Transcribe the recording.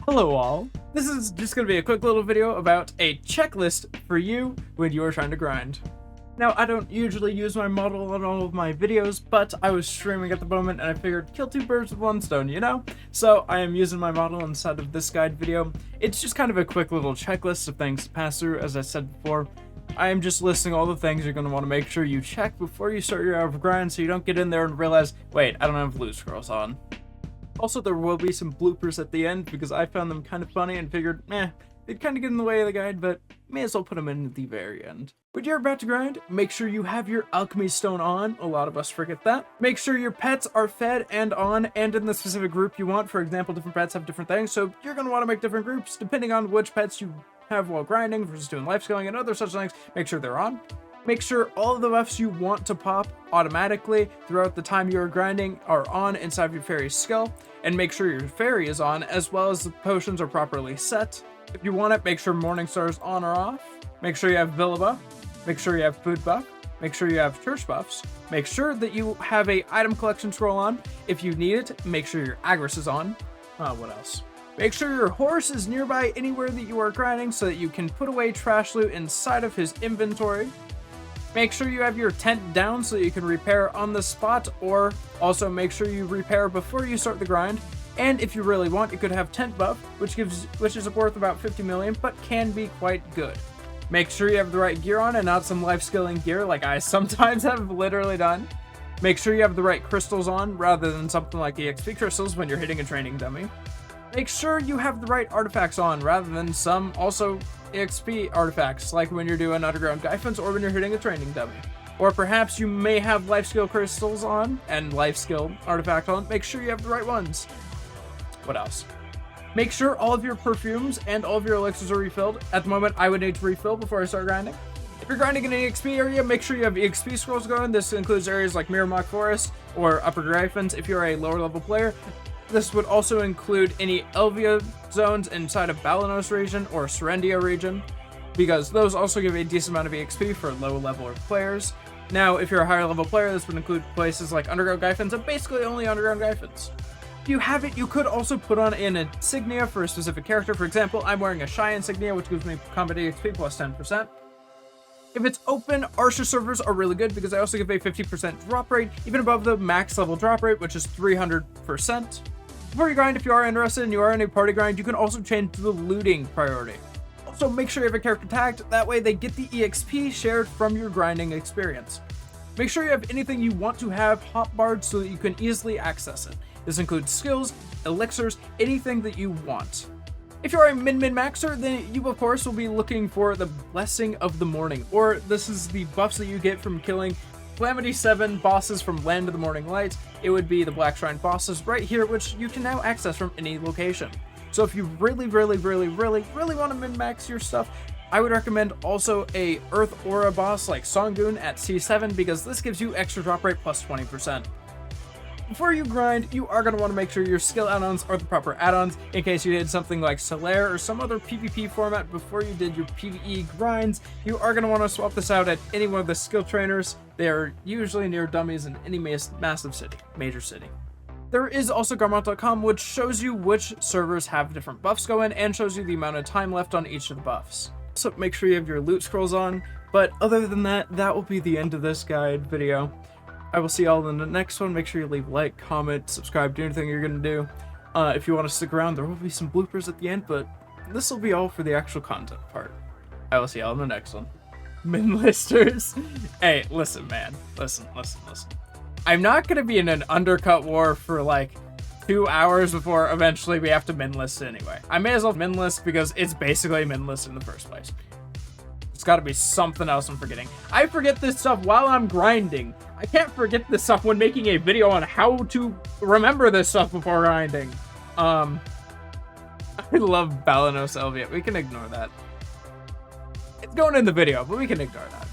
Hello all, this is just going to be a quick little video about a checklist for you when you are trying to grind. Now, I don't usually use my model on all of my videos, but I was streaming at the moment and I figured kill two birds with one stone, you know? So I am using my model inside of this guide video. It's just kind of a quick little checklist of things to pass through. As I said before, I am just listing all the things you're going to want to make sure you check before you start your hour of grind, so you don't get in there and realize, wait, I don't have loot scrolls on. Also, there will be some bloopers at the end because I found them kind of funny and figured, they'd kind of get in the way of the guide, but may as well put them in at the very end. When you're about to grind, make sure you have your Alchemy Stone on. A lot of us forget that. Make sure your pets are fed and on and in the specific group you want. For example, different pets have different things, so you're going to want to make different groups depending on which pets you have while grinding versus doing life scaling and other such things. Make sure they're on. Make sure all of the buffs you want to pop automatically throughout the time you are grinding are on inside of your fairy's skill, and make sure your fairy is on, as well as the potions are properly set. If you want it, make sure Morningstar is on or off. Make sure you have Villa buff. Make sure you have food buff. Make sure you have church buffs. Make sure that you have a item collection scroll on. If you need it, make sure your Agris is on. What else? Make sure your horse is nearby anywhere that you are grinding so that you can put away trash loot inside of his inventory. Make sure you have your tent down so that you can repair on the spot, or also make sure you repair before you start the grind. And if you really want, you could have tent buff, which is worth about 50 million, but can be quite good. Make sure you have the right gear on and not some life skilling gear like I sometimes have literally done. Make sure you have the right crystals on rather than something like EXP crystals when you're hitting a training dummy. Make sure you have the right artifacts on rather than some also EXP artifacts, like when you're doing underground Gyphons or when you're hitting a training dummy. Or perhaps you may have life skill crystals on and life skill artifact on. Make sure you have the right ones. What else? Make sure all of your perfumes and all of your elixirs are refilled. At the moment, I would need to refill before I start grinding. If you're grinding in an EXP area, make sure you have EXP Scrolls going. This includes areas like Mirrormock Forest or Upper Gyphons if you're a lower level player. This would also include any Elvia zones inside of Balanos region or Serendia region, because those also give a decent amount of EXP for low level players. Now, if you're a higher level player, this would include places like Underground Gyphons and basically only Underground Gyphons. If you have it, you could also put on an Insignia for a specific character. For example, I'm wearing a Shy Insignia, which gives me combat EXP plus 10%. If it's open, Arsha servers are really good because they also give a 50% drop rate, even above the max level drop rate, which is 300%. Before you grind, if you are interested and you are in a party grind, you can also change to the looting priority. Also, make sure you have a character tagged, that way they get the EXP shared from your grinding experience. Make sure you have anything you want to have hotbarred so that you can easily access it. This includes skills, elixirs, anything that you want. If you're a min-maxer, then you of course will be looking for the Blessing of the Morning, or this is the buffs that you get from killing Calamity 7 bosses from Land of the Morning Light. It would be the Black Shrine bosses right here, which you can now access from any location. So if you really want to min-max your stuff, I would recommend also a Earth Aura boss like Songun at C7, because this gives you extra drop rate plus 20%. Before you grind, you are going to want to make sure your skill add-ons are the proper add-ons in case you did something like Solaire or some other PvP format before you did your PvE grinds. You are going to want to swap this out at any one of the skill trainers. They are usually near dummies in any massive city, major city. There is also Garmont.com, which shows you which servers have different buffs going and shows you the amount of time left on each of the buffs. So make sure you have your loot scrolls on, but other than that, that will be the end of this guide video. I will see y'all in the next one. Make sure you leave a like, comment, subscribe, do anything you're going to do. If you want to stick around, there will be some bloopers at the end, but this will be all for the actual content part. I will see y'all in the next one. Min listers. Hey, listen, man. Listen. I'm not going to be in an undercut war for like 2 hours before eventually we have to min list anyway. I may as well min list because it's basically a min list in the first place. It's got to be something else I'm forgetting. I forget this stuff while I'm grinding. I can't forget this stuff when making a video on how to remember this stuff before grinding. I love Balanos Elvia. We can ignore that. It's going in the video, but we can ignore that.